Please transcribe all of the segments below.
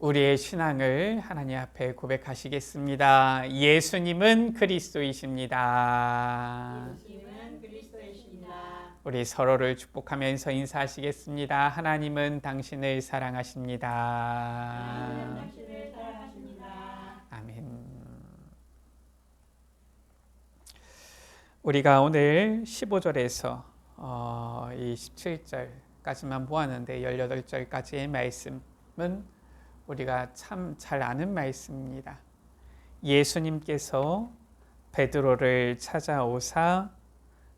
우리의 신앙을 하나님 앞에 고백하시겠습니다. 예수님은 그리스도이십니다. 예수님은 그리스도이십니다. 우리 서로를 축복하면서 인사하시겠습니다. 하나님은 당신을 사랑하십니다. 하나님은 당신을 사랑하십니다. 아멘. 우리가 오늘 15절에서 이 17절까지만 보았는데 18절까지의 말씀은 우리가 참 잘 아는 말씀입니다. 예수님께서 베드로를 찾아오사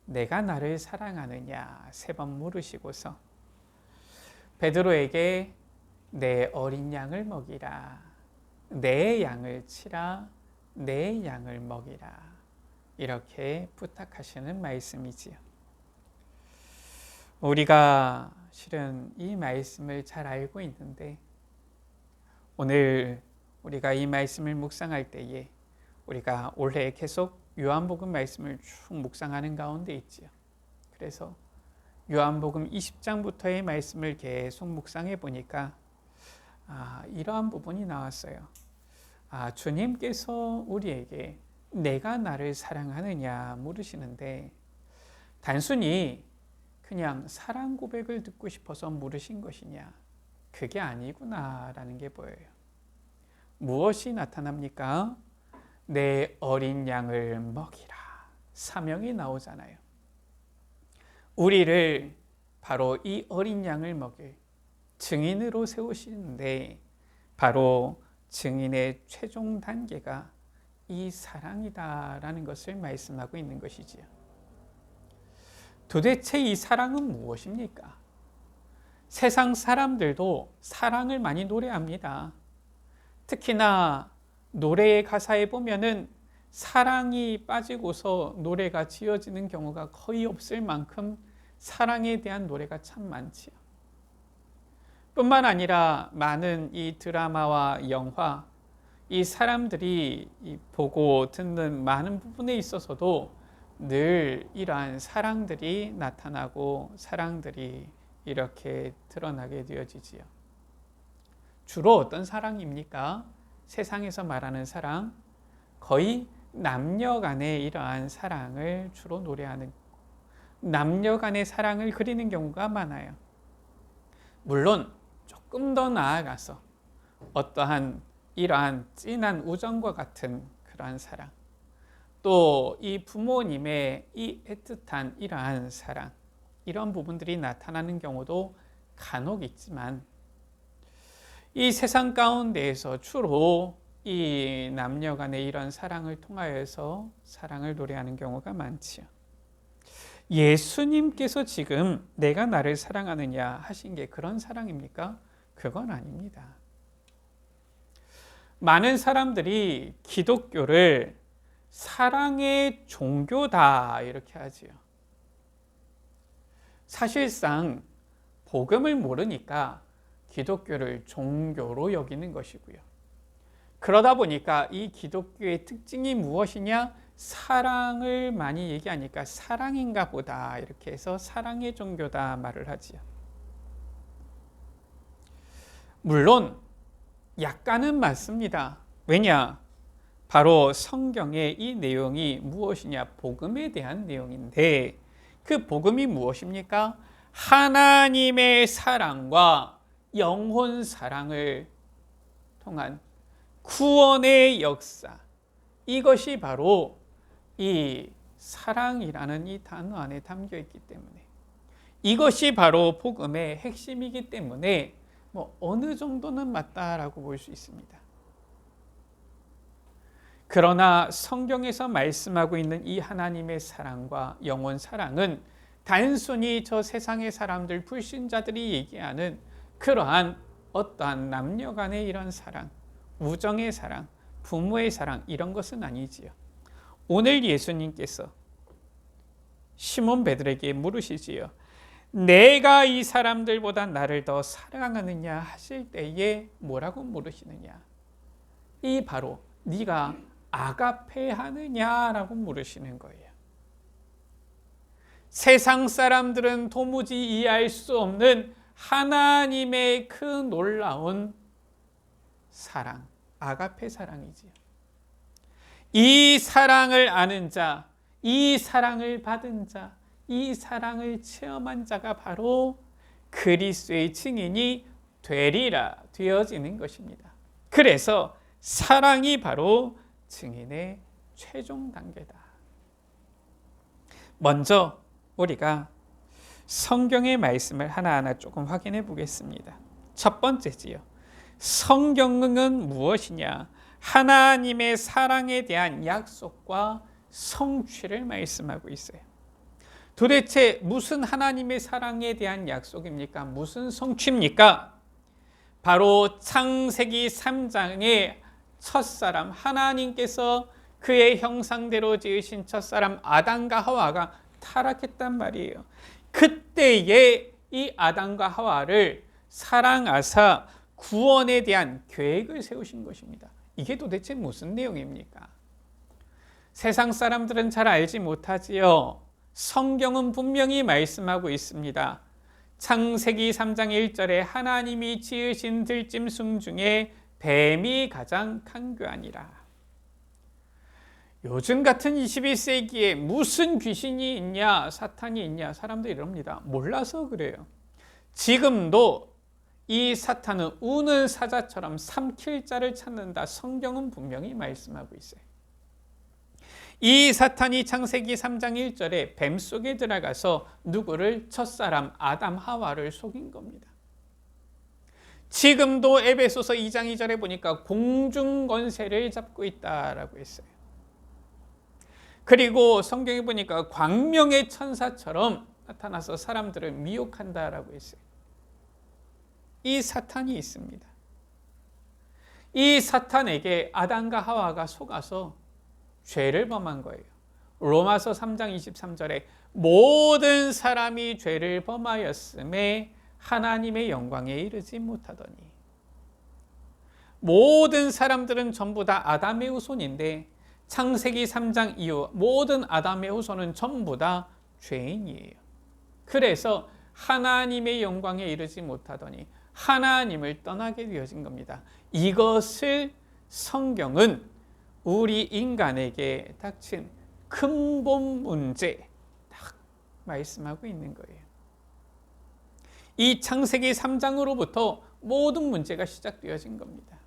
내가 나를 사랑하느냐 3번 물으시고서 베드로에게 내 어린 양을 먹이라, 내 양을 치라, 내 양을 먹이라 이렇게 부탁하시는 말씀이지요. 우리가 실은 이 말씀을 잘 알고 있는데 오늘 우리가 이 말씀을 묵상할 때에 우리가 올해 계속 요한복음 말씀을 쭉 묵상하는 가운데 있지요. 그래서 요한복음 20장부터의 말씀을 계속 묵상해 보니까 이러한 부분이 나왔어요. 주님께서 우리에게 내가 나를 사랑하느냐 물으시는데 단순히 그냥 사랑 고백을 듣고 싶어서 물으신 것이냐? 그게 아니구나라는 게 보여요. 무엇이 나타납니까? 내 어린 양을 먹이라. 사명이 나오잖아요. 우리를 바로 이 어린 양을 먹일 증인으로 세우시는데 바로 증인의 최종 단계가 이 사랑이다라는 것을 말씀하고 있는 것이지요. 도대체 이 사랑은 무엇입니까? 세상 사람들도 사랑을 많이 노래합니다. 특히나 노래의 가사에 보면은 사랑이 빠지고서 노래가 지어지는 경우가 거의 없을 만큼 사랑에 대한 노래가 참 많지요. 뿐만 아니라 많은 이 드라마와 영화, 이 사람들이 보고 듣는 많은 부분에 있어서도 늘 이러한 사랑들이 나타나고 사랑들이 이렇게 드러나게 되어지지요. 주로 어떤 사랑입니까? 세상에서 말하는 사랑, 거의 남녀 간의 이러한 사랑을 주로 노래하는, 남녀 간의 사랑을 그리는 경우가 많아요. 물론 조금 더 나아가서 어떠한 이러한 진한 우정과 같은 그러한 사랑, 또 이 부모님의 이 애틋한 이러한 사랑, 이런 부분들이 나타나는 경우도 간혹 있지만 이 세상 가운데에서 주로 이 남녀 간의 이런 사랑을 통하여서 사랑을 노래하는 경우가 많지요. 예수님께서 지금 내가 나를 사랑하느냐 하신 게 그런 사랑입니까? 그건 아닙니다. 많은 사람들이 기독교를 사랑의 종교다 이렇게 하지요. 사실상 복음을 모르니까 기독교를 종교로 여기는 것이고요. 그러다 보니까 이 기독교의 특징이 무엇이냐? 사랑을 많이 얘기하니까 사랑인가 보다 이렇게 해서 사랑의 종교다 말을 하지요. 물론 약간은 맞습니다. 왜냐? 바로 성경의 이 내용이 무엇이냐? 복음에 대한 내용인데 그 복음이 무엇입니까? 하나님의 사랑과 영혼 사랑을 통한 구원의 역사. 이것이 바로 이 사랑이라는 이 단어 안에 담겨 있기 때문에 이것이 바로 복음의 핵심이기 때문에 어느 정도는 맞다라고 볼 수 있습니다. 그러나 성경에서 말씀하고 있는 이 하나님의 사랑과 영혼 사랑은 단순히 저 세상의 사람들, 불신자들이 얘기하는 그러한 어떠한 남녀 간의 이런 사랑, 우정의 사랑, 부모의 사랑 이런 것은 아니지요. 오늘 예수님께서 시몬 베드로에게 물으시지요. 내가 이 사람들보다 나를 더 사랑하느냐 하실 때에 뭐라고 물으시느냐? 이 바로 네가 아가페 하느냐라고 물으시는 거예요. 세상 사람들은 도무지 이해할 수 없는 하나님의 그 놀라운 사랑, 아가페 사랑이지요. 이 사랑을 아는 자, 이 사랑을 받은 자, 이 사랑을 체험한 자가 바로 그리스도의 증인이 되리라 되어지는 것입니다. 그래서 사랑이 바로 증인의 최종 단계다. 먼저 우리가 성경의 말씀을 하나하나 조금 확인해 보겠습니다. 첫 번째지요. 성경은 무엇이냐? 하나님의 사랑에 대한 약속과 성취를 말씀하고 있어요. 도대체 무슨 하나님의 사랑에 대한 약속입니까? 무슨 성취입니까? 바로 창세기 3장의 첫사람, 하나님께서 그의 형상대로 지으신 첫사람 아담과 하와가 타락했단 말이에요. 그때에 이 아담과 하와를 사랑하사 구원에 대한 계획을 세우신 것입니다. 이게 도대체 무슨 내용입니까? 세상 사람들은 잘 알지 못하지요. 성경은 분명히 말씀하고 있습니다. 창세기 3장 1절에 하나님이 지으신 들짐승 중에 뱀이 가장 강교하니라. 요즘 같은 21세기에 무슨 귀신이 있냐, 사탄이 있냐, 사람들이 이럽니다. 몰라서 그래요. 지금도 이 사탄은 우는 사자처럼 삼킬 자를 찾는다. 성경은 분명히 말씀하고 있어요. 이 사탄이 창세기 3장 1절에 뱀 속에 들어가서 누구를? 첫사람 아담 하와를 속인 겁니다. 지금도 에베소서 2장 2절에 보니까 공중권세를 잡고 있다라고 했어요. 그리고 성경에 보니까 광명의 천사처럼 나타나서 사람들을 미혹한다라고 했어요. 이 사탄이 있습니다. 이 사탄에게 아담과 하와가 속아서 죄를 범한 거예요. 로마서 3장 23절에 모든 사람이 죄를 범하였음에 하나님의 영광에 이르지 못하더니, 모든 사람들은 전부 다 아담의 후손인데 창세기 3장 이후 모든 아담의 후손은 전부 다 죄인이에요. 그래서 하나님의 영광에 이르지 못하더니 하나님을 떠나게 되어진 겁니다. 이것을 성경은 우리 인간에게 닥친 근본 문제 딱 말씀하고 있는 거예요. 이 창세기 3장으로부터 모든 문제가 시작되어진 겁니다.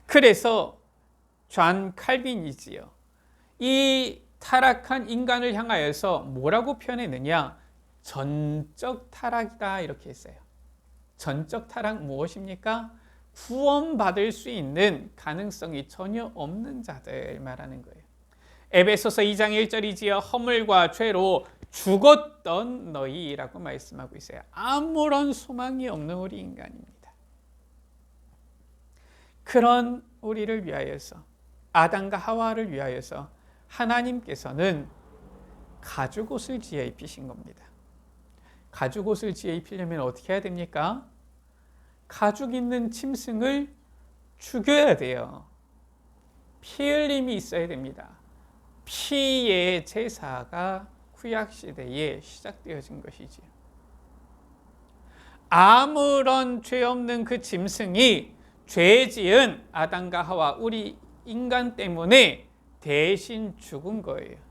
그래서 존 칼빈이지요. 이 타락한 인간을 향하여서 뭐라고 표현했느냐? 전적 타락이다 이렇게 했어요. 전적 타락 무엇입니까? 구원받을 수 있는 가능성이 전혀 없는 자들 말하는 거예요. 에베소서 2장 1절이지요. 허물과 죄로 죽었던 너희라고 말씀하고 있어요. 아무런 소망이 없는 우리 인간입니다. 그런 우리를 위하여서, 아담과 하와를 위하여서 하나님께서는 가죽옷을 지어 입히신 겁니다. 가죽옷을 지어 입히려면 어떻게 해야 됩니까? 가죽 있는 짐승을 죽여야 돼요. 피 흘림이 있어야 됩니다. 피의 제사가 구약시대에 시작되어진 것이지요. 아무런 죄 없는 그 짐승이 죄 지은 아담과 하와, 우리 인간 때문에 대신 죽은 거예요.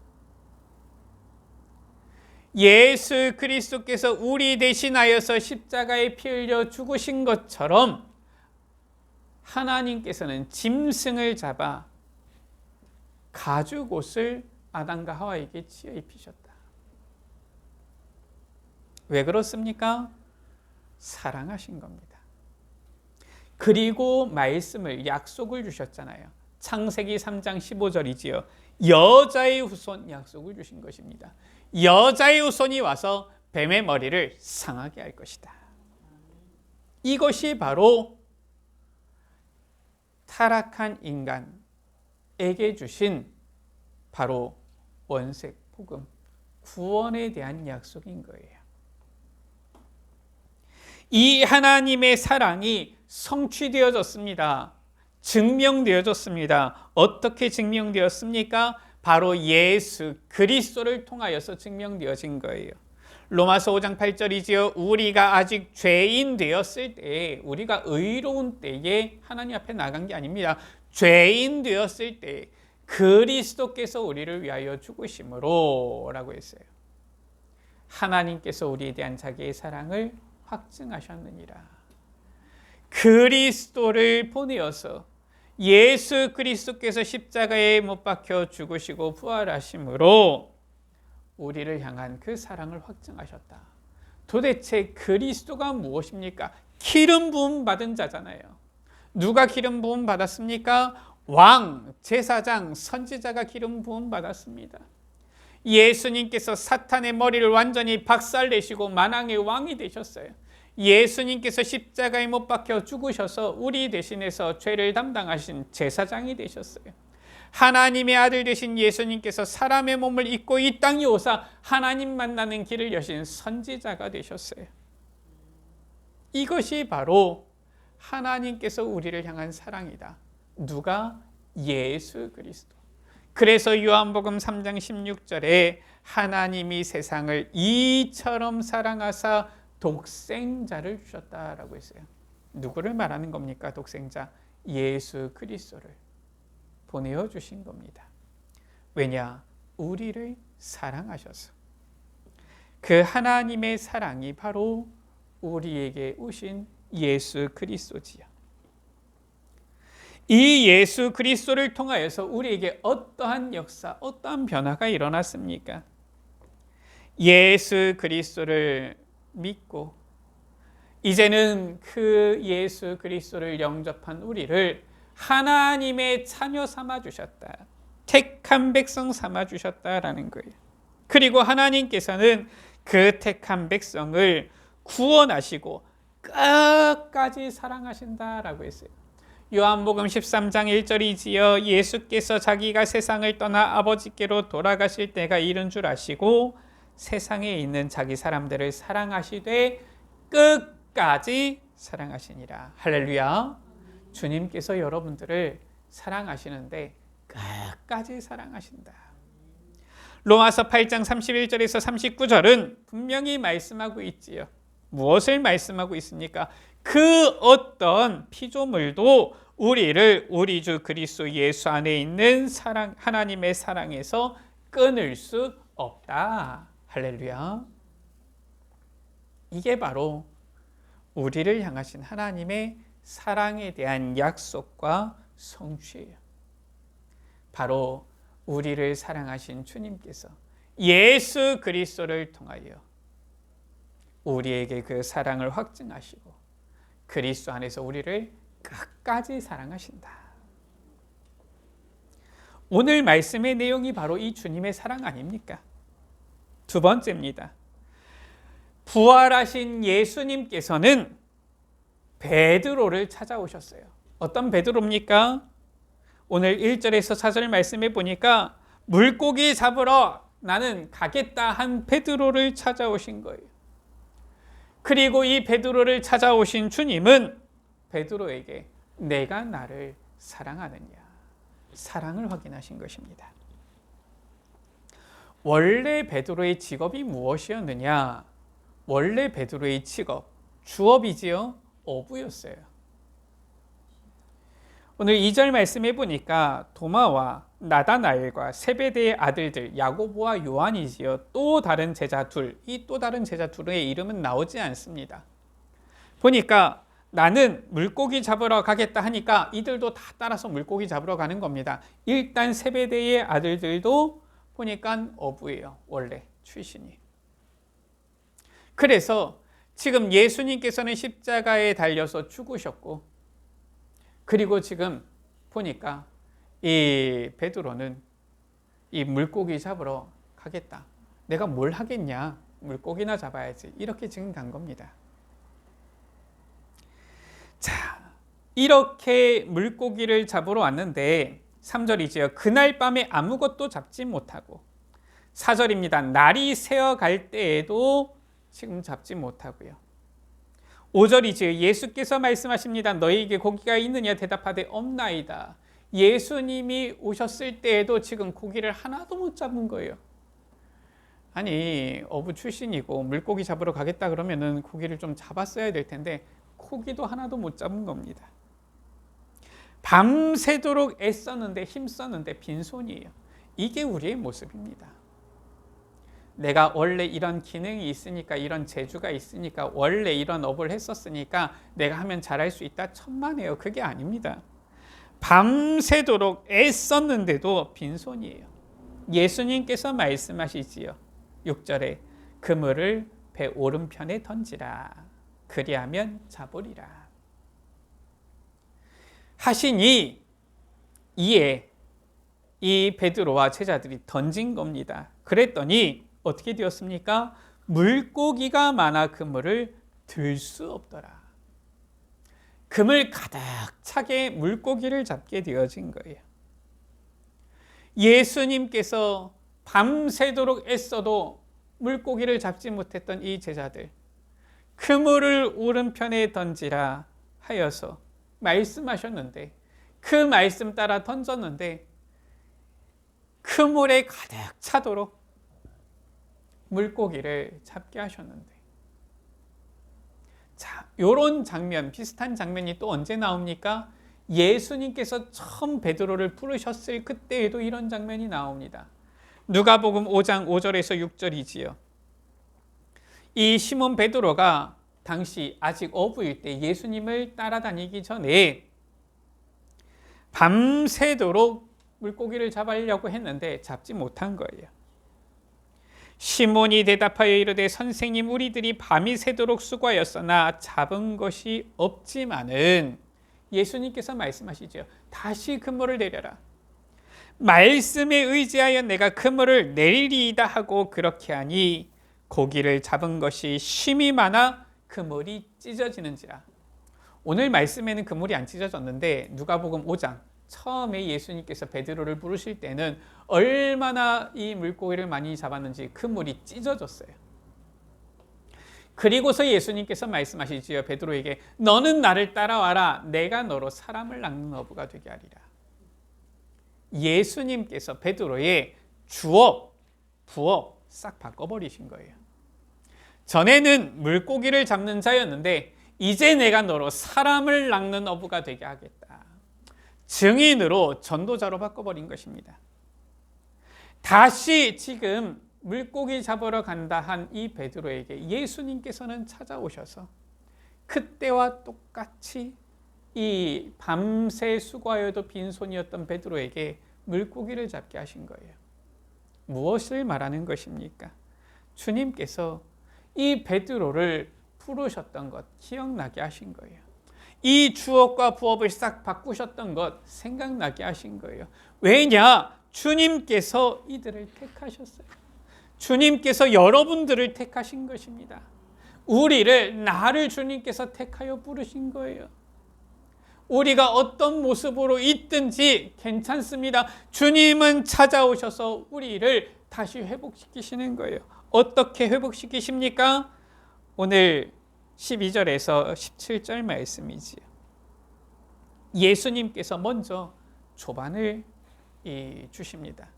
예수 그리스도께서 우리 대신하여서 십자가에 피 흘려 죽으신 것처럼 하나님께서는 짐승을 잡아 가죽옷을 아담과 하와에게 지어 입히셨다. 왜 그렇습니까? 사랑하신 겁니다. 그리고 말씀을, 약속을 주셨잖아요. 창세기 3장 15절이지요. 여자의 후손 약속을 주신 것입니다. 여자의 후손이 와서 뱀의 머리를 상하게 할 것이다. 이것이 바로 타락한 인간에게 주신 바로 원색 복음, 구원에 대한 약속인 거예요. 이 하나님의 사랑이 성취되어졌습니다. 증명되어졌습니다. 어떻게 증명되었습니까? 바로 예수 그리스도를 통하여서 증명되어진 거예요. 로마서 5장 8절이지요. 우리가 아직 죄인 되었을 때, 우리가 의로운 때에 하나님 앞에 나간 게 아닙니다. 죄인 되었을 때 그리스도께서 우리를 위하여 죽으심으로 라고 했어요. 하나님께서 우리에 대한 자기의 사랑을 확증하셨느니라. 그리스도를 보내어서 예수 그리스도께서 십자가에 못 박혀 죽으시고 부활하심으로 우리를 향한 그 사랑을 확증하셨다. 도대체 그리스도가 무엇입니까? 기름 부음 받은 자잖아요. 누가 기름 부음 받았습니까? 왕, 제사장, 선지자가 기름 부음 받았습니다. 예수님께서 사탄의 머리를 완전히 박살내시고 만왕의 왕이 되셨어요. 예수님께서 십자가에 못 박혀 죽으셔서 우리 대신해서 죄를 담당하신 제사장이 되셨어요. 하나님의 아들 되신 예수님께서 사람의 몸을 입고 이 땅에 오사 하나님 만나는 길을 여신 선지자가 되셨어요. 이것이 바로 하나님께서 우리를 향한 사랑이다. 누가? 예수 그리스도. 그래서 요한복음 3장 16절에 하나님이 세상을 이처럼 사랑하사 독생자를 주셨다라고 했어요. 누구를 말하는 겁니까? 독생자. 예수 그리스도를 보내어 주신 겁니다. 왜냐? 우리를 사랑하셔서. 그 하나님의 사랑이 바로 우리에게 오신 예수 그리스도지요. 이 예수 그리스도를 통하여서 우리에게 어떠한 역사, 어떠한 변화가 일어났습니까? 예수 그리스도를 믿고 이제는 그 예수 그리스도를 영접한 우리를 하나님의 자녀 삼아 주셨다. 택한 백성 삼아 주셨다라는 거예요. 그리고 하나님께서는 그 택한 백성을 구원하시고 끝까지 사랑하신다라고 했어요. 요한복음 13장 1절이지요. 예수께서 자기가 세상을 떠나 아버지께로 돌아가실 때가 이른 줄 아시고 세상에 있는 자기 사람들을 사랑하시되 끝까지 사랑하시니라. 할렐루야. 주님께서 여러분들을 사랑하시는데 끝까지 사랑하신다. 로마서 8장 31절에서 39절은 분명히 말씀하고 있지요. 무엇을 말씀하고 있습니까? 그 어떤 피조물도 우리를 우리 주 그리스도 예수 안에 있는 사랑, 하나님의 사랑에서 끊을 수 없다. 할렐루야. 이게 바로 우리를 향하신 하나님의 사랑에 대한 약속과 성취예요. 바로 우리를 사랑하신 주님께서 예수 그리스도를 통하여 우리에게 그 사랑을 확증하시고 그리스도 안에서 우리를 끝까지 사랑하신다. 오늘 말씀의 내용이 바로 이 주님의 사랑 아닙니까? 두 번째입니다. 부활하신 예수님께서는 베드로를 찾아오셨어요. 어떤 베드로입니까? 오늘 1절에서 4절 말씀해 보니까 물고기 잡으러 나는 가겠다 한 베드로를 찾아오신 거예요. 그리고 이 베드로를 찾아오신 주님은 베드로에게 내가 나를 사랑하느냐 사랑을 확인하신 것입니다. 원래 베드로의 직업이 무엇이었느냐? 원래 베드로의 직업, 주업이지요? 어부였어요. 오늘 2절 말씀해 보니까 도마와 나다나엘과 세베대의 아들들 야고보와 요한이지요. 또 다른 제자 둘, 이 또 다른 제자 둘의 이름은 나오지 않습니다. 보니까 나는 물고기 잡으러 가겠다 하니까 이들도 다 따라서 물고기 잡으러 가는 겁니다. 일단 세베대의 아들들도 보니까 어부예요. 원래 출신이. 그래서 지금 예수님께서는 십자가에 달려서 죽으셨고 그리고 지금 보니까 이 베드로는 이 물고기 잡으러 가겠다. 내가 뭘 하겠냐? 물고기나 잡아야지. 이렇게 지금 간 겁니다. 자, 이렇게 물고기를 잡으러 왔는데 3절이지요. 그날 밤에 아무것도 잡지 못하고 4절입니다. 날이 새어갈 때에도 지금 잡지 못하고요. 5절이지요. 예수께서 말씀하십니다. 너희에게 고기가 있느냐 대답하되 없나이다. 예수님이 오셨을 때에도 지금 고기를 하나도 못 잡은 거예요. 아니 어부 출신이고 물고기 잡으러 가겠다 그러면은 고기를 좀 잡았어야 될 텐데 고기도 하나도 못 잡은 겁니다. 밤새도록 애썼는데 힘썼는데 빈손이에요. 이게 우리의 모습입니다. 내가 원래 이런 기능이 있으니까, 이런 재주가 있으니까, 원래 이런 업을 했었으니까 내가 하면 잘할 수 있다, 천만에요. 그게 아닙니다. 밤새도록 애썼는데도 빈손이에요. 예수님께서 말씀하시지요. 6절에 그물을 배 오른편에 던지라. 그리하면 잡으리라. 하시니 이에 이 베드로와 제자들이 던진 겁니다. 그랬더니 어떻게 되었습니까? 물고기가 많아 그물을 들 수 없더라. 그물 가득 차게 물고기를 잡게 되어진 거예요. 예수님께서 밤새도록 애써도 물고기를 잡지 못했던 이 제자들, 그물을 오른편에 던지라 하여서 말씀하셨는데, 그 말씀 따라 던졌는데 그물에 가득 차도록 물고기를 잡게 하셨는데, 자, 요런 장면, 비슷한 장면이 또 언제 나옵니까? 예수님께서 처음 베드로를 부르셨을 그때에도 이런 장면이 나옵니다. 누가복음 5장 5절에서 6절이지요. 이 시몬 베드로가 당시 아직 어부일 때 예수님을 따라다니기 전에 밤새도록 물고기를 잡으려고 했는데 잡지 못한 거예요. 시몬이 대답하여 이르되 선생님, 우리들이 밤이 새도록 수고하였으나 잡은 것이 없지만은, 예수님께서 말씀하시죠. 다시 그물을 내려라. 말씀에 의지하여 내가 그물을 내리리이다 하고 그렇게 하니 고기를 잡은 것이 심히 많아 그물이 찢어지는지라. 오늘 말씀에는 그물이 안 찢어졌는데 누가복음 5장 처음에 예수님께서 베드로를 부르실 때는 얼마나 이 물고기를 많이 잡았는지 그물이 찢어졌어요. 그리고서 예수님께서 말씀하시지요. 베드로에게 너는 나를 따라와라. 내가 너로 사람을 낚는 어부가 되게 하리라. 예수님께서 베드로의 주업, 부업 싹 바꿔버리신 거예요. 전에는 물고기를 잡는 자였는데 이제 내가 너로 사람을 낚는 어부가 되게 하겠다. 증인으로 전도자로 바꿔버린 것입니다. 다시 지금 물고기 잡으러 간다 한 이 베드로에게 예수님께서는 찾아오셔서 그때와 똑같이 이 밤새 수고하여도 빈손이었던 베드로에게 물고기를 잡게 하신 거예요. 무엇을 말하는 것입니까? 주님께서 이 베드로를 부르셨던 것 기억나게 하신 거예요. 이 주업과 부업을 싹 바꾸셨던 것 생각나게 하신 거예요. 왜냐? 주님께서 이들을 택하셨어요. 주님께서 여러분들을 택하신 것입니다. 우리를, 나를 주님께서 택하여 부르신 거예요. 우리가 어떤 모습으로 있든지 괜찮습니다. 주님은 찾아오셔서 우리를 다시 회복시키시는 거예요. 어떻게 회복시키십니까? 오늘 12절에서 17절 말씀이지요. 예수님께서 먼저 조반을 주십니다.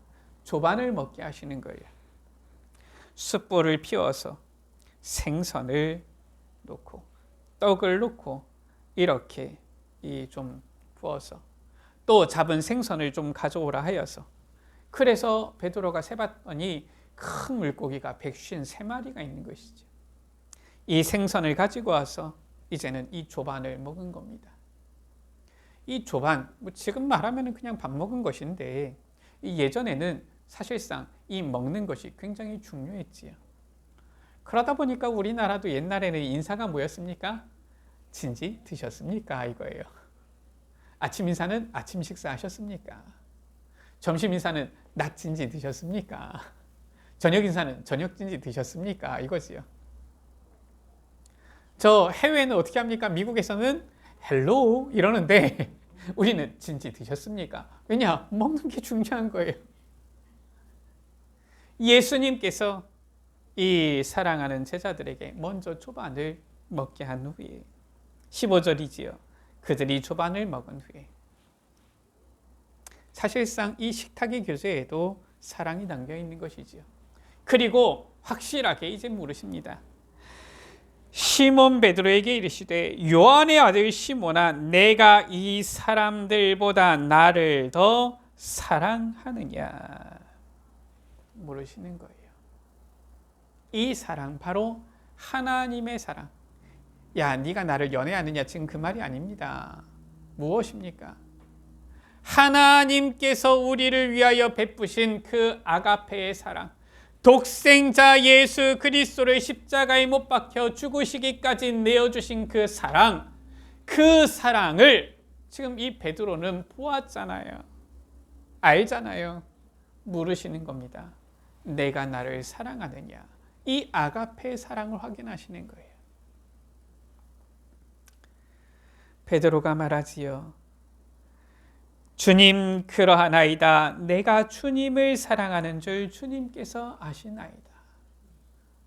조반을 먹게 하시는 거예요. 숯불을 피워서 생선을 놓고 떡을 놓고 이렇게 좀 구워서 또 잡은 생선을 좀 가져오라 하여서, 그래서 베드로가 세봤더니 큰 물고기가 153마리가 있는 것이죠. 이 생선을 가지고 와서 이제는 이 조반을 먹은 겁니다. 이 조반, 지금 말하면 그냥 밥 먹은 것인데 예전에는 사실상 이 먹는 것이 굉장히 중요했지요. 그러다 보니까 우리나라도 옛날에는 인사가 뭐였습니까? 진지 드셨습니까? 이거예요. 아침 인사는 아침 식사하셨습니까? 점심 인사는 낮 진지 드셨습니까? 저녁 인사는 저녁 진지 드셨습니까? 이거지요. 저 해외는 어떻게 합니까? 미국에서는 헬로우 이러는데 우리는 진지 드셨습니까? 왜냐? 먹는 게 중요한 거예요. 예수님께서 이 사랑하는 제자들에게 먼저 조반을 먹게 한 후에 15절이지요. 그들이 조반을 먹은 후에, 사실상 이 식탁의 교제에도 사랑이 담겨 있는 것이지요. 그리고 확실하게 이제 물으십니다. 시몬 베드로에게 이르시되 요한의 아들 시몬아 내가 이 사람들보다 나를 더 사랑하느냐 물으시는 거예요. 이 사랑 바로 하나님의 사랑. 야 네가 나를 연애하느냐 지금 그 말이 아닙니다. 무엇입니까? 하나님께서 우리를 위하여 베푸신 그 아가페의 사랑, 독생자 예수 그리스도를 십자가에 못 박혀 죽으시기까지 내어주신 그 사랑, 그 사랑을 지금 이 베드로는 보았잖아요. 알잖아요. 물으시는 겁니다. 내가 나를 사랑하느냐? 이 아가페의 사랑을 확인하시는 거예요. 베드로가 말하지요. 주님 그러하나이다. 내가 주님을 사랑하는 줄 주님께서 아시나이다.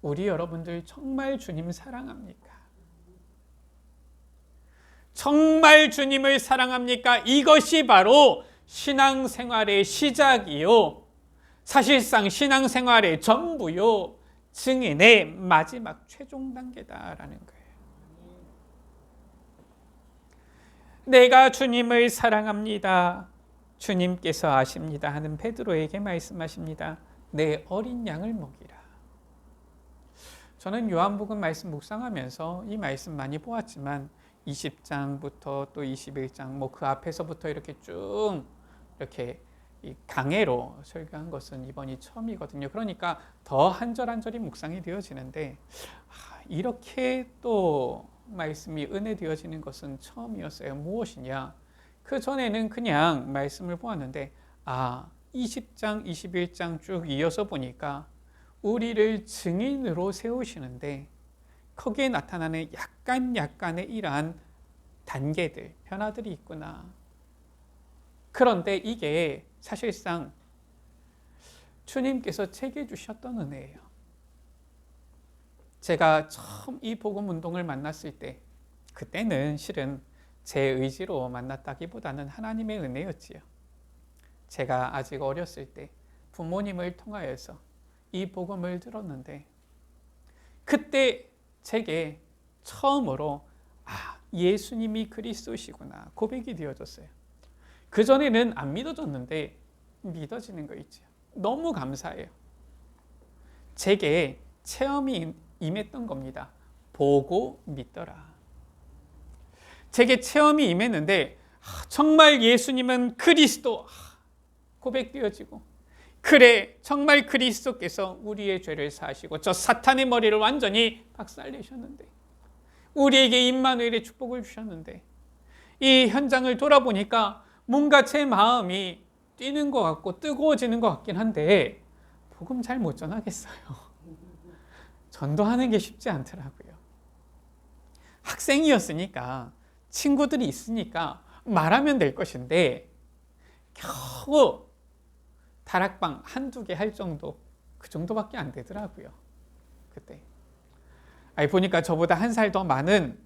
우리 여러분들 정말 주님 사랑합니까? 정말 주님을 사랑합니까? 이것이 바로 신앙생활의 시작이요. 사실상 신앙생활의 전부요. 증인의 마지막 최종 단계다라는 거예요. 내가 주님을 사랑합니다. 주님께서 아십니다 하는 베드로에게 말씀하십니다. 내 어린 양을 먹이라. 저는 요한복음 말씀 묵상하면서 이 말씀 많이 보았지만 20장부터 또 21장 그 앞에서부터 이렇게 쭉 이렇게 이 강해로 설교한 것은 이번이 처음이거든요. 그러니까 더 한 절 한 절이 묵상이 되어지는데 이렇게 또 말씀이 은혜되어지는 것은 처음이었어요. 무엇이냐? 그 전에는 그냥 말씀을 보았는데 20장, 21장 쭉 이어서 보니까 우리를 증인으로 세우시는데 거기에 나타나는 약간의 이러한 단계들, 변화들이 있구나. 그런데 이게 사실상 주님께서 제게 주셨던 은혜예요. 제가 처음 이 복음 운동을 만났을 때 그때는 실은 제 의지로 만났다기보다는 하나님의 은혜였지요. 제가 아직 어렸을 때 부모님을 통하여서 이 복음을 들었는데 그때 제게 처음으로 예수님이 그리스도시구나 고백이 되어졌어요. 그전에는 안 믿어졌는데 믿어지는 거 있죠. 너무 감사해요. 제게 체험이 임했던 겁니다. 보고 믿더라. 제게 체험이 임했는데 정말 예수님은 그리스도 고백되어지고 그래 정말 그리스도께서 우리의 죄를 사하시고 저 사탄의 머리를 완전히 박살내셨는데 우리에게 임마누엘의 축복을 주셨는데 이 현장을 돌아보니까 뭔가 제 마음이 뛰는 것 같고 뜨거워지는 것 같긴 한데 복음 잘 못 전하겠어요. 전도하는 게 쉽지 않더라고요. 학생이었으니까 친구들이 있으니까 말하면 될 것인데 겨우 다락방 한두 개 할 정도 그 정도밖에 안 되더라고요. 그때 보니까 저보다 한 살 더 많은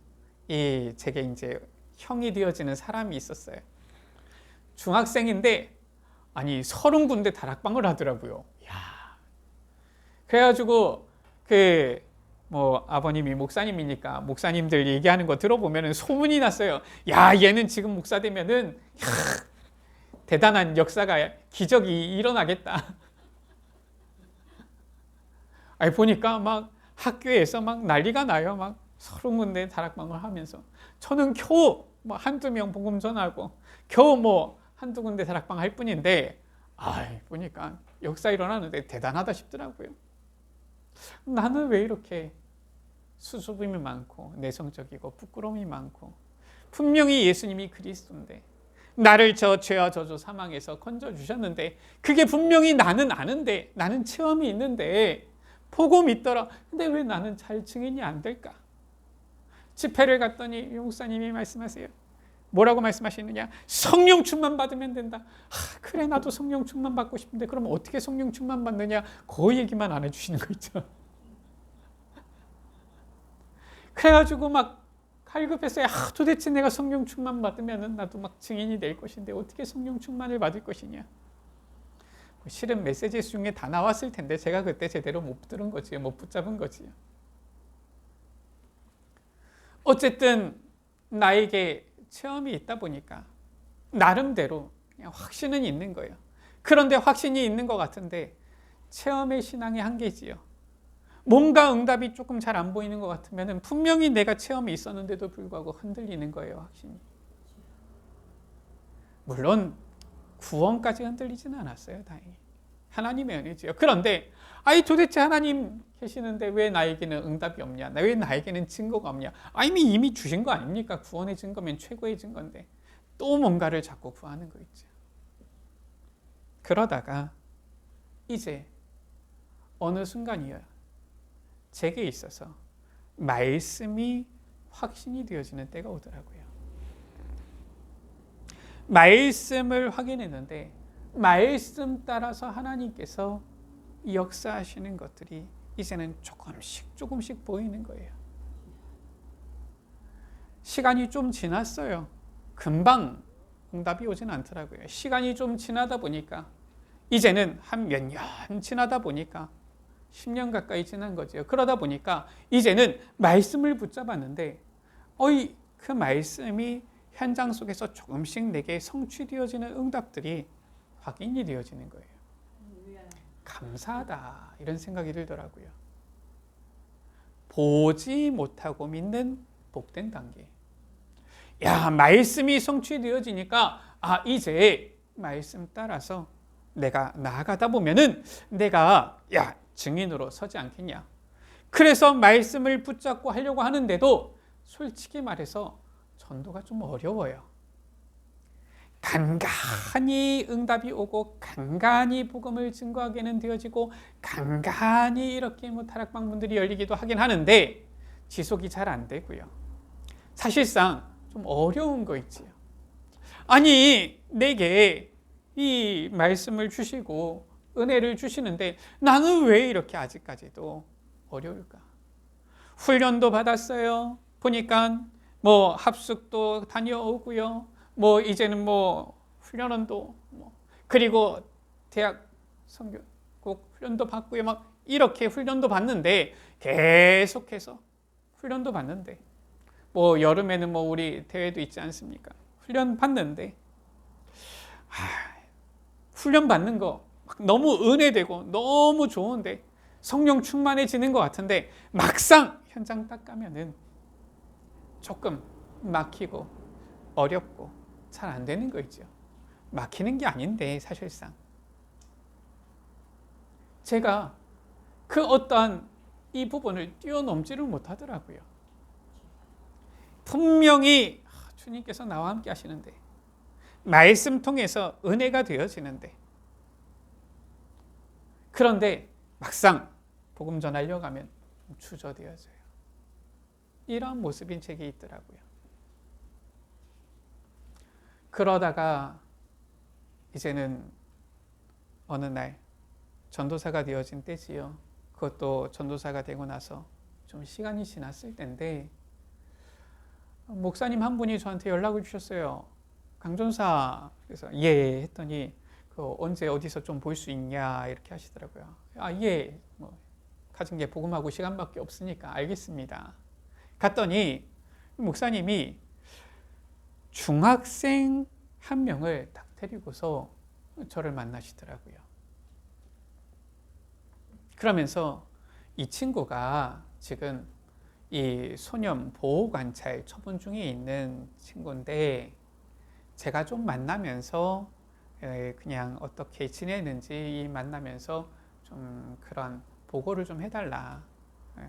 제게 이제 형이 되어지는 사람이 있었어요. 중학생인데 30군데 다락방을 하더라고요. 그래가지고 아버님이 목사님이니까 목사님들 얘기하는 거 들어보면 소문이 났어요. 얘는 지금 목사 되면은 대단한 역사가 기적이 일어나겠다. 보니까 막 학교에서 막 난리가 나요. 막 30군데 다락방을 하면서 저는 겨우 한두 명 복음 전하고 겨우 한두 군데 다락방 할 뿐인데 보니까 역사 일어나는데 대단하다 싶더라고요. 나는 왜 이렇게 수줍음이 많고 내성적이고 부끄러움이 많고 분명히 예수님이 그리스도인데 나를 저 죄와 저주 사망에서 건져주셨는데 그게 분명히 나는 아는데 나는 체험이 있는데 보고 믿더라. 근데 왜 나는 잘 증인이 안 될까? 집회를 갔더니 목사님이 말씀하세요. 뭐라고 말씀하시느냐? 성령 충만 받으면 된다. 그래 나도 성령 충만 받고 싶은데 그럼 어떻게 성령 충만 받느냐? 그 얘기만 안 해주시는 거 있죠. 그래가지고 막 갈급했어요. 도대체 내가 성령 충만 받으면 나도 막 증인이 될 것인데 어떻게 성령 충만을 받을 것이냐? 실은 메시지 중에 다 나왔을 텐데 제가 그때 제대로 못 들은 거지요. 못 붙잡은 거지요. 어쨌든 나에게 체험이 있다 보니까 나름대로 그냥 확신은 있는 거예요. 그런데 확신이 있는 것 같은데 체험의 신앙의 한계지요. 뭔가 응답이 조금 잘 안 보이는 것 같으면 분명히 내가 체험이 있었는데도 불구하고 흔들리는 거예요. 확신이. 물론 구원까지 흔들리지는 않았어요. 다행히. 하나님의 은혜지요. 그런데 도대체 하나님 계시는데 왜 나에게는 응답이 없냐? 왜 나에게는 증거가 없냐? 이미 주신 거 아닙니까? 구원의 증거면 최고의 증거인데 또 뭔가를 자꾸 구하는 거 있죠. 그러다가 이제 어느 순간이요. 제게 있어서 말씀이 확신이 되어지는 때가 오더라고요. 말씀을 확인했는데 말씀 따라서 하나님께서 역사하시는 것들이 이제는 조금씩 보이는 거예요. 시간이 좀 지났어요. 금방 응답이 오진 않더라고요. 시간이 좀 지나다 보니까 이제는 한 몇 년 지나다 보니까 10년 가까이 지난 거죠. 그러다 보니까 이제는 말씀을 붙잡았는데 그 말씀이 현장 속에서 조금씩 내게 성취되어지는 응답들이 확인이 되어지는 거예요. 감사하다 이런 생각이 들더라고요. 보지 못하고 믿는 복된 단계. 말씀이 성취되어지니까 이제 말씀 따라서 내가 나아가다 보면은 내가 증인으로 서지 않겠냐. 그래서 말씀을 붙잡고 하려고 하는데도 솔직히 말해서 전도가 좀 어려워요. 간간히 응답이 오고 간간히 복음을 증거하게는 되어지고 간간히 이렇게 다락방문들이 열리기도 하긴 하는데 지속이 잘 안 되고요. 사실상 좀 어려운 거 있지요. 내게 이 말씀을 주시고 은혜를 주시는데 나는 왜 이렇게 아직까지도 어려울까? 훈련도 받았어요. 보니까 합숙도 다녀오고요. 이제는 훈련원도 그리고 대학 선교국 훈련도 받고요. 이렇게 훈련도 받는데 계속해서 훈련도 받는데 여름에는 우리 대회도 있지 않습니까? 훈련 받는데 훈련 받는 거 너무 은혜되고 너무 좋은데 성령 충만해지는 것 같은데 막상 현장 딱 가면은 조금 막히고 어렵고 잘 안 되는 거 있죠. 막히는 게 아닌데 사실상 제가 그 어떠한 이 부분을 뛰어넘지를 못하더라고요. 분명히 주님께서 나와 함께 하시는데 말씀 통해서 은혜가 되어지는데 그런데 막상 복음 전하려고 하면 주저되어져요. 이런 모습인 제게 있더라고요. 그러다가 이제는 어느 날 전도사가 되어진 때지요. 그것도 전도사가 되고 나서 좀 시간이 지났을 때인데 목사님 한 분이 저한테 연락을 주셨어요. 강전사. 그래서 예 했더니 언제 어디서 좀 볼 수 있냐 이렇게 하시더라고요. 예. 가진 게 복음하고 시간밖에 없으니까 알겠습니다. 갔더니 목사님이 중학생 한 명을 딱 데리고서 저를 만나시더라고요. 그러면서 이 친구가 지금 이 소년 보호관찰 처분 중에 있는 친구인데 제가 좀 만나면서 그냥 어떻게 지내는지 만나면서 좀 그런 보고를 좀 해달라.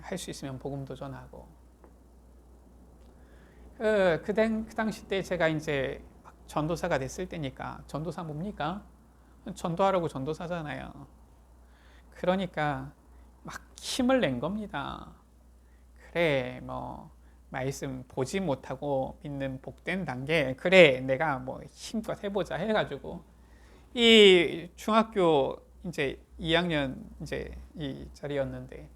할 수 있으면 복음도 전하고. 그 당시 때 제가 이제 전도사가 됐을 때니까 전도사 뭡니까? 전도하라고 전도사잖아요. 그러니까 막 힘을 낸 겁니다. 그래 말씀 보지 못하고 믿는 복된 단계 그래 내가 힘껏 해보자 해가지고 이 중학교 이제 2학년 이제 이 자리였는데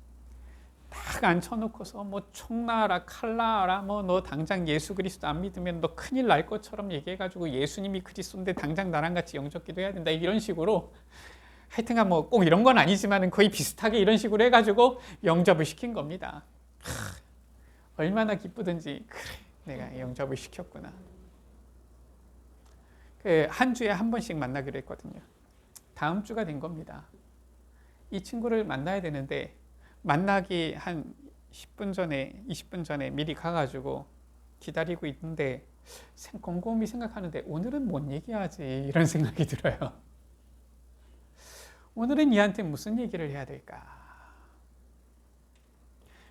딱 앉혀놓고서 총 놔라 칼 놔라 너 당장 예수 그리스도 안 믿으면 너 큰일 날 것처럼 얘기해가지고 예수님이 그리스도인데 당장 나랑 같이 영접 기도해야 된다 이런 식으로 하여튼간 뭐 꼭 이런 건 아니지만 거의 비슷하게 이런 식으로 해가지고 영접을 시킨 겁니다. 얼마나 기쁘든지 그래 내가 영접을 시켰구나. 한 주에 한 번씩 만나기로 했거든요. 다음 주가 된 겁니다. 이 친구를 만나야 되는데 만나기 한 10분 전에 20분 전에 미리 가가지고 기다리고 있는데 곰곰이 생각하는데 오늘은 뭔 얘기하지 이런 생각이 들어요. 오늘은 얘한테 무슨 얘기를 해야 될까?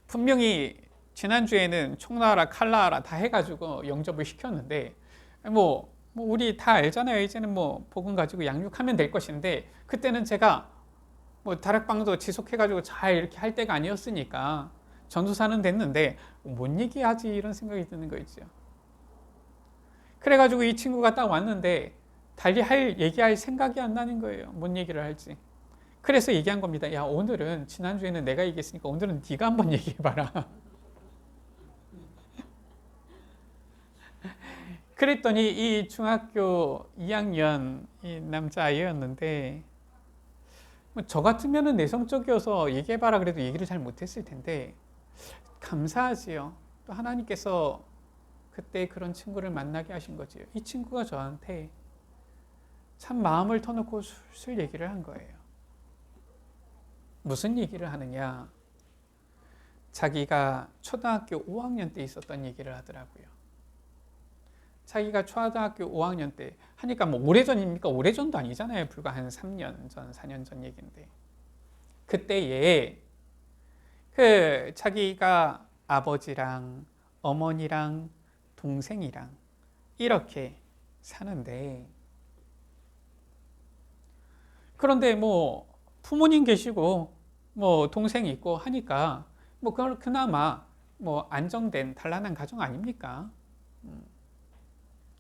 분명히 지난주에는 총나와라 칼나와라 다 해가지고 영접을 시켰는데 뭐 우리 다 알잖아요. 이제는 뭐 복음 가지고 양육하면 될 것인데 그때는 제가 뭐 다락방도 지속해가지고 잘 이렇게 할 때가 아니었으니까 전도사는 됐는데 뭔 얘기하지 이런 생각이 드는 거 있죠. 그래가지고 이 친구가 딱 왔는데 달리 얘기할 생각이 안 나는 거예요. 뭔 얘기를 할지. 그래서 얘기한 겁니다. 야 오늘은 지난주에는 내가 얘기했으니까 오늘은 네가 한번 얘기해봐라. 그랬더니 이 중학교 2학년 이 남자아이였는데 저 같으면 내성적이어서 얘기해봐라 그래도 얘기를 잘 못했을 텐데 감사하지요. 또 하나님께서 그때 그런 친구를 만나게 하신 거지요. 이 친구가 저한테 참 마음을 터놓고 술술 얘기를 한 거예요. 무슨 얘기를 하느냐? 자기가 초등학교 5학년 때 있었던 얘기를 하더라고요. 자기가 초등학교 5학년 때 하니까 뭐 오래전입니까? 오래전도 아니잖아요. 불과 한 3년 전, 4년 전 얘기인데 그때에 자기가 아버지랑 어머니랑 동생이랑 이렇게 사는데 그런데 뭐 부모님 계시고 뭐 동생 있고 하니까 뭐 그나마 뭐 안정된 단란한 가정 아닙니까?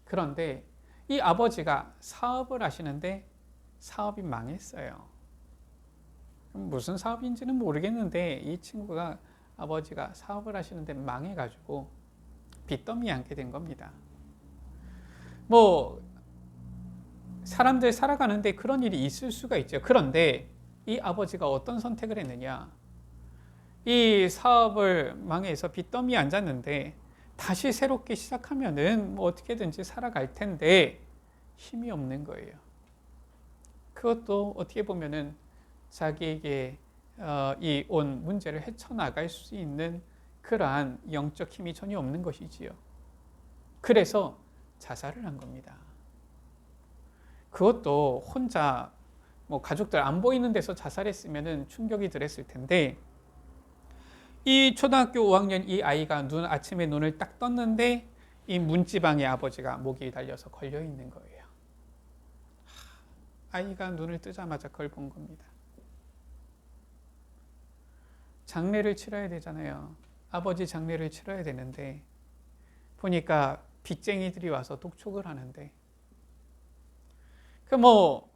그런데 이 아버지가 사업을 하시는데 사업이 망했어요. 무슨 사업인지는 모르겠는데 이 친구가 아버지가 사업을 하시는데 망해가지고 빚더미에 앉게 된 겁니다. 뭐 사람들 살아가는데 그런 일이 있을 수가 있죠. 그런데 이 아버지가 어떤 선택을 했느냐? 이 사업을 망해서 빚더미에 앉았는데 다시 새롭게 시작하면은 뭐 어떻게든지 살아갈 텐데 힘이 없는 거예요. 그것도 어떻게 보면은 자기에게 이 온 문제를 헤쳐나갈 수 있는 그러한 영적 힘이 전혀 없는 것이지요. 그래서 자살을 한 겁니다. 그것도 혼자 뭐 가족들 안 보이는 데서 자살했으면은 충격이 들었을 텐데 이 초등학교 5학년 이 아이가 아침에 눈을 딱 떴는데 이 문지방에 아버지가 목이 달려서 걸려 있는 거예요. 아이가 눈을 뜨자마자 그걸 본 겁니다. 장례를 치러야 되잖아요. 아버지 장례를 치러야 되는데 보니까 빚쟁이들이 와서 독촉을 하는데 뭐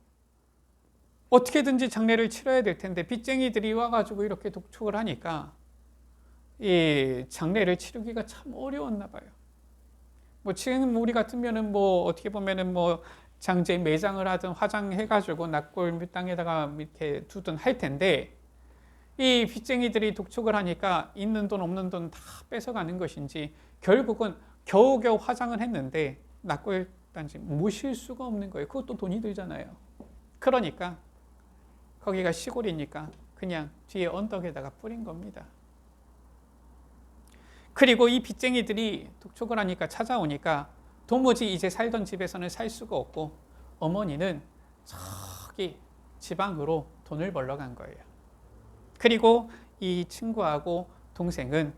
어떻게든지 장례를 치러야 될 텐데 빚쟁이들이 와가지고 이렇게 독촉을 하니까 이 장례를 치르기가 참 어려웠나 봐요. 뭐 지금 우리 같으면은 뭐 어떻게 보면은 뭐 장제 매장을 하든 화장해가지고 납골 땅에다가 이렇게 두든 할 텐데 이 빚쟁이들이 독촉을 하니까 있는 돈 없는 돈 다 뺏어가는 것인지 결국은 겨우겨우 화장을 했는데 납골 단지 모실 수가 없는 거예요. 그것도 돈이 들잖아요. 그러니까 거기가 시골이니까 그냥 뒤에 언덕에다가 뿌린 겁니다. 그리고 이 빚쟁이들이 독촉을 하니까 찾아오니까 도무지 이제 살던 집에서는 살 수가 없고 어머니는 저기 지방으로 돈을 벌러 간 거예요. 그리고 이 친구하고 동생은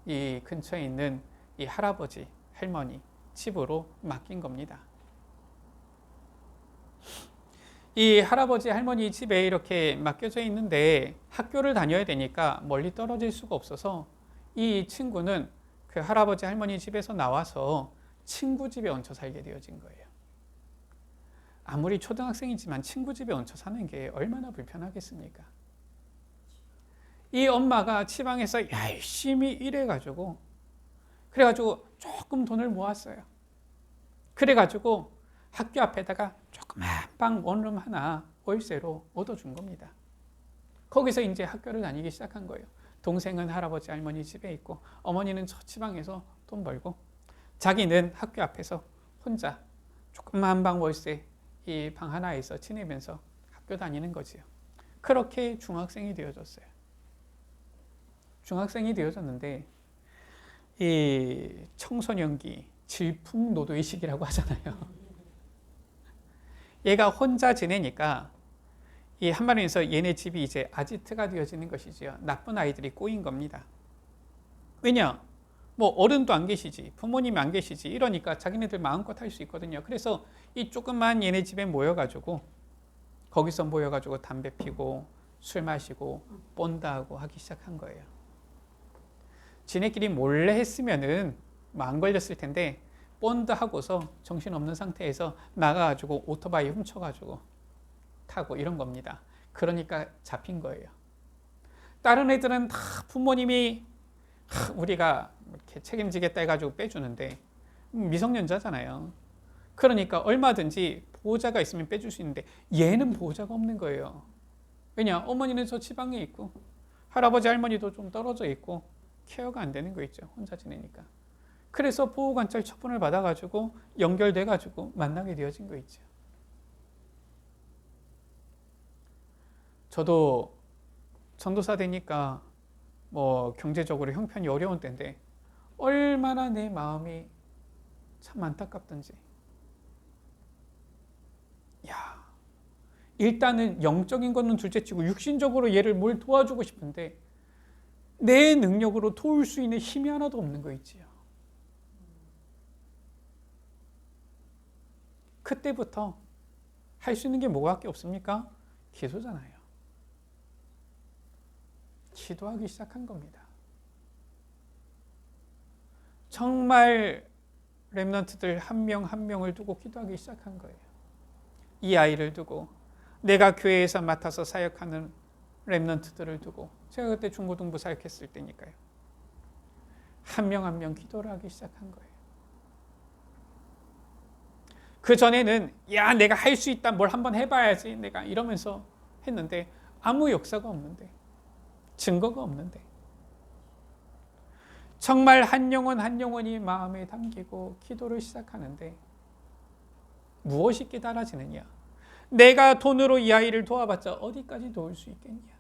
이 근처에 있는 이 할아버지, 할머니 집으로 맡긴 겁니다. 이 할아버지, 할머니 집에 이렇게 맡겨져 있는데 학교를 다녀야 되니까 멀리 떨어질 수가 없어서 이 친구는 그 할아버지, 할머니 집에서 나와서 친구 집에 얹혀 살게 되어진 거예요. 아무리 초등학생이지만 친구 집에 얹혀 사는 게 얼마나 불편하겠습니까? 이 엄마가 지방에서 열심히 일해가지고 그래가지고 조금 돈을 모았어요. 그래가지고 학교 앞에다가 조그만 방 원룸 하나 월세로 얻어준 겁니다. 거기서 이제 학교를 다니기 시작한 거예요. 동생은 할아버지 할머니 집에 있고 어머니는 저 지방에서 돈 벌고 자기는 학교 앞에서 혼자 조그만 방 월세 이 방 하나에서 지내면서 학교 다니는 거지요. 그렇게 중학생이 되어졌어요. 중학생이 되어졌는데 이 청소년기 질풍노도의 시기라고 하잖아요. 얘가 혼자 지내니까 이 한마디에서 얘네 집이 이제 아지트가 되어지는 것이지요. 나쁜 아이들이 꼬인 겁니다. 왜냐? 뭐 어른도 안 계시지, 부모님이 안 계시지 이러니까 자기네들 마음껏 할 수 있거든요. 그래서 이 조그만 얘네 집에 모여가지고 거기서 모여가지고 담배 피고 술 마시고 본다고 하기 시작한 거예요. 지네끼리 몰래 했으면은 뭐 안 걸렸을 텐데 본드 하고서 정신없는 상태에서 나가가지고 오토바이 훔쳐가지고 타고 이런 겁니다. 그러니까 잡힌 거예요. 다른 애들은 다 부모님이 우리가 이렇게 책임지겠다 해가지고 빼주는데 미성년자잖아요. 그러니까 얼마든지 보호자가 있으면 빼줄 수 있는데 얘는 보호자가 없는 거예요. 왜냐? 어머니는 저 지방에 있고 할아버지 할머니도 좀 떨어져 있고 케어가 안 되는 거 있죠. 혼자 지내니까. 그래서 보호관찰 처분을 받아가지고 연결돼가지고 만나게 되어진 거 있죠. 저도 전도사 되니까 뭐 경제적으로 형편이 어려운 때인데 얼마나 내 마음이 참 안타깝던지. 야, 일단은 영적인 거는 둘째치고 육신적으로 얘를 뭘 도와주고 싶은데 내 능력으로 도울 수 있는 힘이 하나도 없는 거 있지요. 그때부터 할 수 있는 게 뭐밖에 없습니까? 기도잖아요. 기도하기 시작한 겁니다. 정말 렘넌트들 한 명 한 명을 두고 기도하기 시작한 거예요. 이 아이를 두고 내가 교회에서 맡아서 사역하는 렘넌트들을 두고 제가 그때 중고등부 사역했을 때니까요. 한 명 한 명 기도를 하기 시작한 거예요. 그 전에는 야 내가 할 수 있다 뭘 한번 해봐야지 내가 이러면서 했는데 아무 역사가 없는데 증거가 없는데 정말 한 영혼 한 영혼이 마음에 담기고 기도를 시작하는데 무엇이 깨달아지느냐? 내가 돈으로 이 아이를 도와봤자 어디까지 도울 수 있겠냐?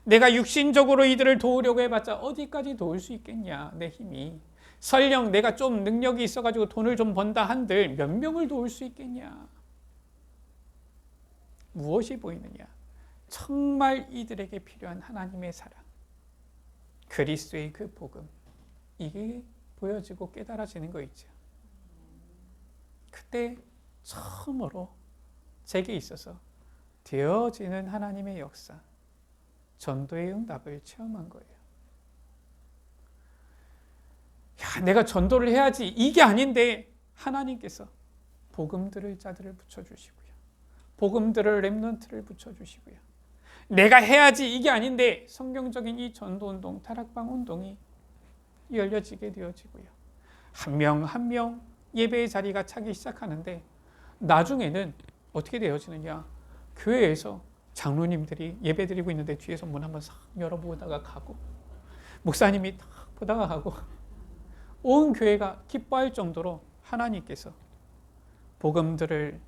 내가 육신적으로 이들을 도우려고 해봤자 어디까지 도울 수 있겠냐? 내 힘이 설령 내가 좀 능력이 있어가지고 돈을 좀 번다 한들 몇 명을 도울 수 있겠냐? 무엇이 보이느냐? 정말 이들에게 필요한 하나님의 사랑, 그리스도의 그 복음, 이게 보여지고 깨달아지는 거 있죠. 그때 처음으로 제게 있어서 되어지는 하나님의 역사, 전도의 응답을 체험한 거예요. 야, 내가 전도를 해야지 이게 아닌데 하나님께서 복음 들을 자들을 붙여주시고요. 복음 들을 렘넌트를 붙여주시고요. 내가 해야지 이게 아닌데 성경적인 이 전도운동, 다락방 운동이 열려지게 되어지고요. 한 명 한 명 예배의 자리가 차기 시작하는데 나중에는 어떻게 되어지느냐? 교회에서 장로님들이 예배 드리고 있는데 뒤에서 문 한번 싹 열어보다가 가고 목사님이 딱 보다가 가고 온 교회가 기뻐할 정도로 하나님께서 복음들을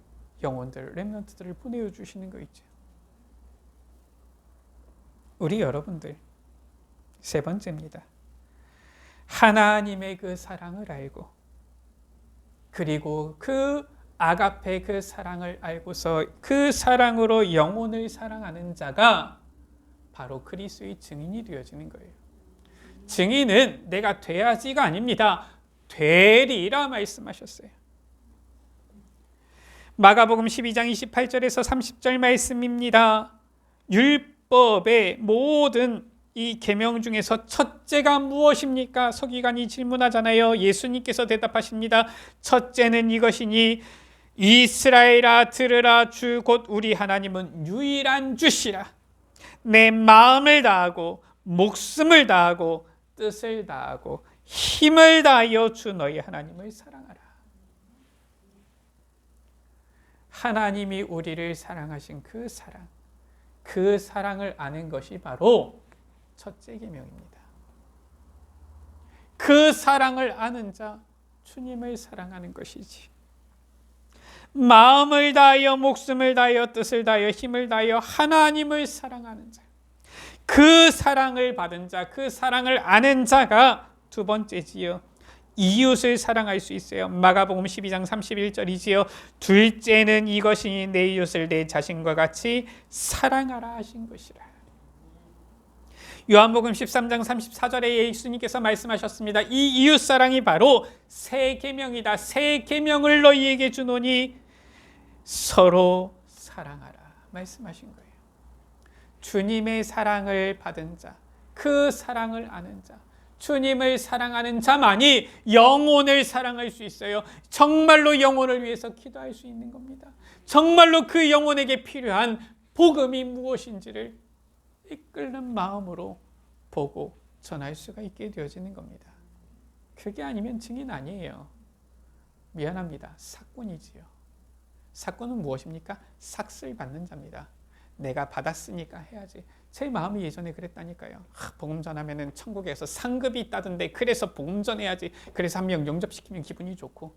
영혼들, 렘넌트들을 보내주시는 거 있죠. 우리 여러분들 세 번째입니다. 하나님의 그 사랑을 알고 그리고 그 아가페 그 사랑을 알고서 그 사랑으로 영혼을 사랑하는 자가 바로 그리스도의 증인이 되어지는 거예요. 증인은 내가 돼야지가 아닙니다. 되리라 말씀하셨어요. 마가복음 12장 28절에서 30절 말씀입니다. 율법의 모든 이 계명 중에서 첫째가 무엇입니까? 서기관이 질문하잖아요. 예수님께서 대답하십니다. 첫째는 이것이니 이스라엘아 들으라 주 곧 우리 하나님은 유일한 주시라. 내 마음을 다하고 목숨을 다하고 뜻을 다하고 힘을 다하여 주 너희 하나님을 사랑하라. 하나님이 우리를 사랑하신 그 사랑을 아는 것이 바로 첫째 계명입니다. 그 사랑을 아는 자, 주님을 사랑하는 것이지. 마음을 다하여 목숨을 다하여 뜻을 다하여 힘을 다하여 하나님을 사랑하는 자, 그 사랑을 받은 자, 그 사랑을 아는 자가 두 번째지요. 이웃을 사랑할 수 있어요. 마가복음 12장 31절이지요. 둘째는 이것이니 내 이웃을 내 자신과 같이 사랑하라 하신 것이라. 요한복음 13장 34절에 예수님께서 말씀하셨습니다. 이 이웃사랑이 바로 새 계명이다. 새 계명을 너희에게 주노니 서로 사랑하라 말씀하신 거예요. 주님의 사랑을 받은 자, 그 사랑을 아는 자, 주님을 사랑하는 자만이 영혼을 사랑할 수 있어요. 정말로 영혼을 위해서 기도할 수 있는 겁니다. 정말로 그 영혼에게 필요한 복음이 무엇인지를 이끌는 마음으로 보고 전할 수가 있게 되어지는 겁니다. 그게 아니면 증인 아니에요. 미안합니다. 사꾼이지요. 사꾼은 무엇입니까? 삭슬 받는 자입니다. 내가 받았으니까 해야지. 제 마음이 예전에 그랬다니까요. 복음 전하면은 천국에서 상급이 있다던데 그래서 복음 전해야지. 그래서 한 명 영접시키면 기분이 좋고,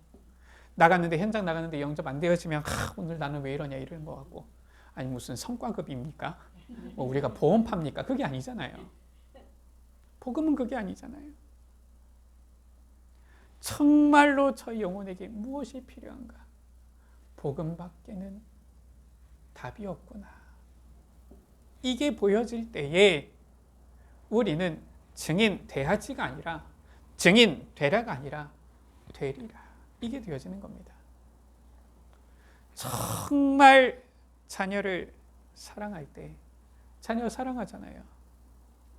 나갔는데 현장 나갔는데 영접 안 되어지면 오늘 나는 왜 이러냐 이런 거 같고, 아니 무슨 성과급입니까? 뭐 우리가 보험 팝니까? 그게 아니잖아요. 복음은 그게 아니잖아요. 정말로 저 영혼에게 무엇이 필요한가? 복음밖에는 답이 없구나. 이게 보여질 때에 우리는 증인 돼야지가 아니라 증인 되라가 아니라 되리라. 이게 되어지는 겁니다. 정말 자녀를 사랑할 때, 자녀 사랑하잖아요.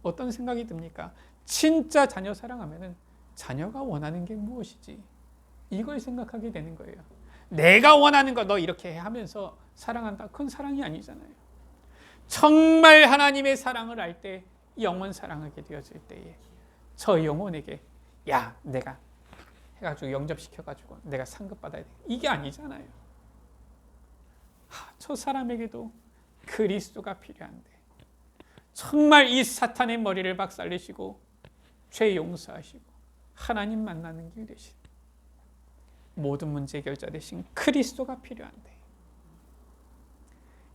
어떤 생각이 듭니까? 진짜 자녀 사랑하면은 자녀가 원하는 게 무엇이지? 이걸 생각하게 되는 거예요. 내가 원하는 거 너 이렇게 해 하면서 사랑한다. 그건 사랑이 아니잖아요. 정말 하나님의 사랑을 알 때, 영혼 사랑하게 되어질 때에 저 영혼에게 야 내가 해가지고 영접시켜가지고 내가 상급 받아야 돼. 이게 아니잖아요. 저 사람에게도 그리스도가 필요한데 정말 이 사탄의 머리를 박살내시고 죄 용서하시고 하나님 만나는 길 대신 모든 문제 해결자 대신 그리스도가 필요한데,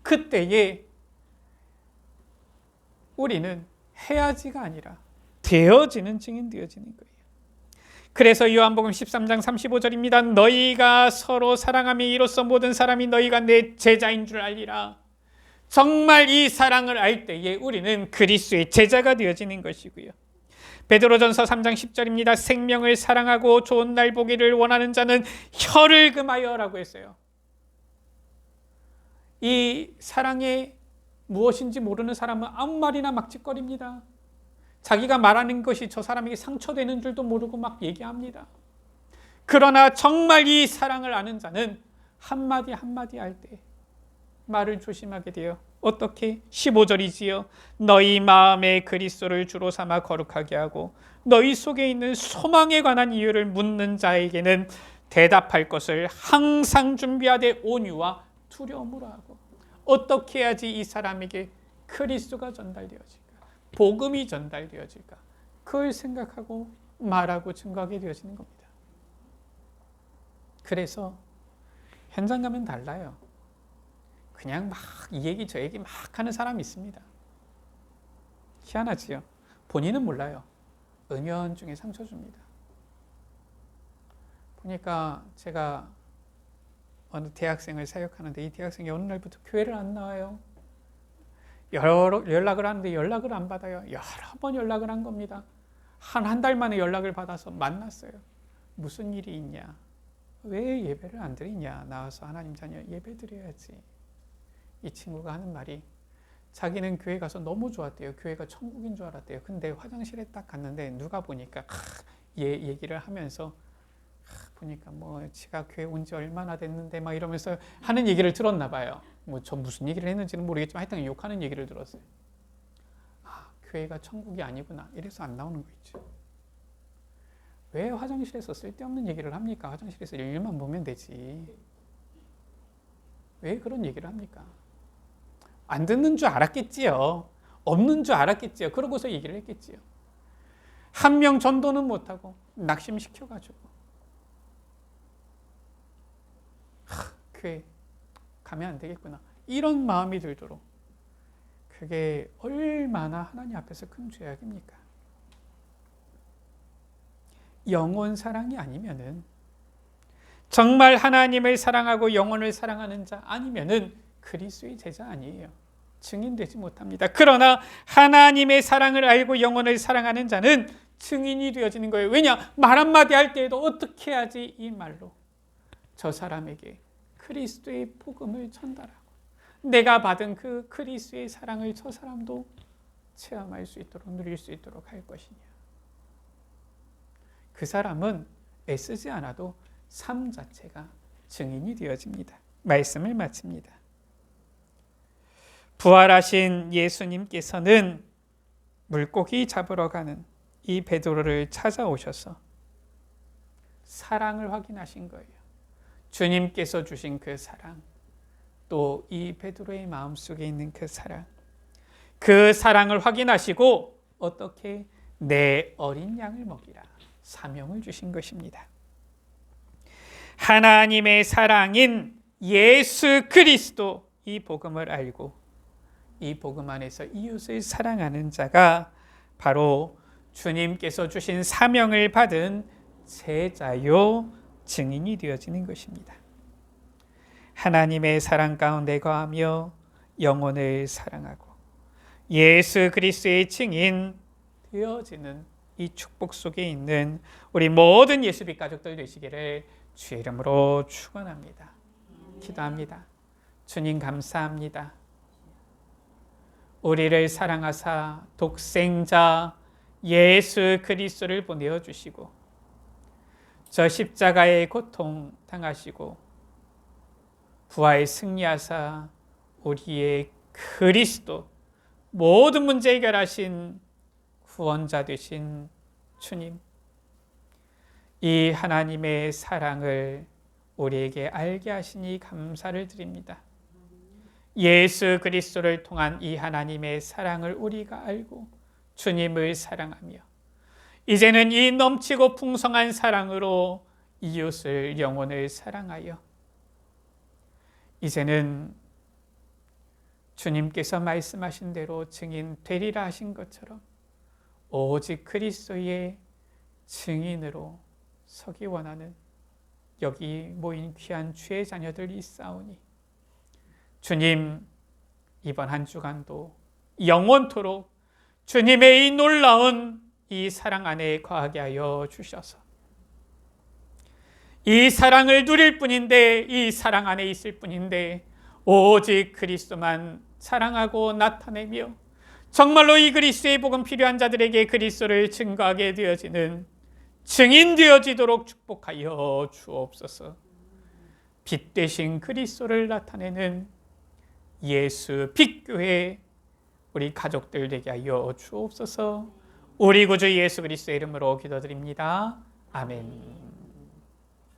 그때에 우리는 해야지가 아니라 되어지는 증인 되어지는 거예요. 그래서 요한복음 13장 35절입니다. 너희가 서로 사랑하며 이로써 모든 사람이 너희가 내 제자인 줄 알리라. 정말 이 사랑을 알 때에 우리는 그리스도의 제자가 되어지는 것이고요. 베드로전서 3장 10절입니다. 생명을 사랑하고 좋은 날 보기를 원하는 자는 혀를 금하여라고 했어요. 이 사랑의 무엇인지 모르는 사람은 아무 말이나 막 짓거립니다. 자기가 말하는 것이 저 사람에게 상처되는 줄도 모르고 막 얘기합니다. 그러나 정말 이 사랑을 아는 자는 한마디 한마디 할 때 말을 조심하게 돼요. 어떻게? 15절이지요. 너희 마음에 그리스도를 주로 삼아 거룩하게 하고 너희 속에 있는 소망에 관한 이유를 묻는 자에게는 대답할 것을 항상 준비하되 온유와 두려움으로 하고. 어떻게 해야지 이 사람에게 그리스도가 전달되어질까? 복음이 전달되어질까? 그걸 생각하고 말하고 증거하게 되어지는 겁니다. 그래서 현장 가면 달라요. 그냥 막 이 얘기 저 얘기 막 하는 사람이 있습니다. 희한하지요. 본인은 몰라요. 은연중에 상처 줍니다. 보니까 제가 어느 대학생을 사역하는데 이 대학생이 어느 날부터 교회를 안 나와요. 여러 연락을 하는데 연락을 안 받아요. 여러 번 연락을 한 겁니다. 한 달 만에 연락을 받아서 만났어요. 무슨 일이 있냐? 왜 예배를 안 드리냐? 나와서 하나님 자녀 예배 드려야지. 이 친구가 하는 말이 자기는 교회 가서 너무 좋았대요. 교회가 천국인 줄 알았대요. 근데 화장실에 딱 갔는데 누가 보니까 얘기를 하면서 보니까 뭐 지가 교회 온 지 얼마나 됐는데 막 이러면서 하는 얘기를 들었나 봐요. 뭐 저 무슨 얘기를 했는지는 모르겠지만 하여튼 욕하는 얘기를 들었어요. 교회가 천국이 아니구나. 이래서 안 나오는 거 있죠. 왜 화장실에서 쓸데없는 얘기를 합니까? 화장실에서 일만 보면 되지. 왜 그런 얘기를 합니까? 안 듣는 줄 알았겠지요. 없는 줄 알았겠지요. 그러고서 얘기를 했겠지요. 한 명 전도는 못하고 낙심시켜가지고 교회 가면 안 되겠구나, 이런 마음이 들도록, 그게 얼마나 하나님 앞에서 큰 죄악입니까? 영혼 사랑이 아니면은, 정말 하나님을 사랑하고 영혼을 사랑하는 자 아니면은 그리스도의 제자 아니에요. 증인되지 못합니다. 그러나 하나님의 사랑을 알고 영혼을 사랑하는 자는 증인이 되어지는 거예요. 왜냐? 말 한마디 할 때에도 어떻게 해야지 이 말로 저 사람에게 그리스도의 복음을 전달하고 내가 받은 그 그리스도의 사랑을 저 사람도 체험할 수 있도록, 누릴 수 있도록 할 것이냐. 그 사람은 애쓰지 않아도 삶 자체가 증인이 되어집니다. 말씀을 마칩니다. 부활하신 예수님께서는 물고기 잡으러 가는 이 베드로를 찾아오셔서 사랑을 확인하신 거예요. 주님께서 주신 그 사랑, 또 이 베드로의 마음속에 있는 그 사랑, 그 사랑을 확인하시고 어떻게? 내 어린 양을 먹이라 사명을 주신 것입니다. 하나님의 사랑인 예수 그리스도, 이 복음을 알고 이 복음 안에서 이웃을 사랑하는 자가 바로 주님께서 주신 사명을 받은 제자요 증인이 되어지는 것입니다. 하나님의 사랑 가운데 거하며 영혼을 사랑하고 예수 그리스도의 증인 되어지는 이 축복 속에 있는 우리 모든 예수빛 가족들 되시기를 주의 이름으로 축원합니다. 기도합니다. 주님 감사합니다. 우리를 사랑하사 독생자 예수 그리스도를 보내어 주시고 저 십자가의 고통 당하시고 부활 승리하사 우리의 그리스도, 모든 문제 해결하신 구원자 되신 주님, 이 하나님의 사랑을 우리에게 알게 하시니 감사를 드립니다. 예수 그리스도를 통한 이 하나님의 사랑을 우리가 알고 주님을 사랑하며 이제는 이 넘치고 풍성한 사랑으로 이웃을, 영혼을 사랑하여 이제는 주님께서 말씀하신 대로 증인 되리라 하신 것처럼 오직 그리스도의 증인으로 서기 원하는 여기 모인 귀한 주의 자녀들이 있사오니 주님, 이번 한 주간도 영원토록 주님의 이 놀라운 이 사랑 안에 거하게 하여 주셔서 이 사랑을 누릴 뿐인데, 이 사랑 안에 있을 뿐인데 오직 그리스도만 사랑하고 나타내며 정말로 이 그리스도의 복음 필요한 자들에게 그리스도를 증거하게 되어지는 증인 되어지도록 축복하여 주옵소서. 빛 되신 그리스도를 나타내는 예수 빛교회 우리 가족들 되게 하여 주옵소서. 우리 구주 예수 그리스도의 이름으로 기도드립니다. 아멘.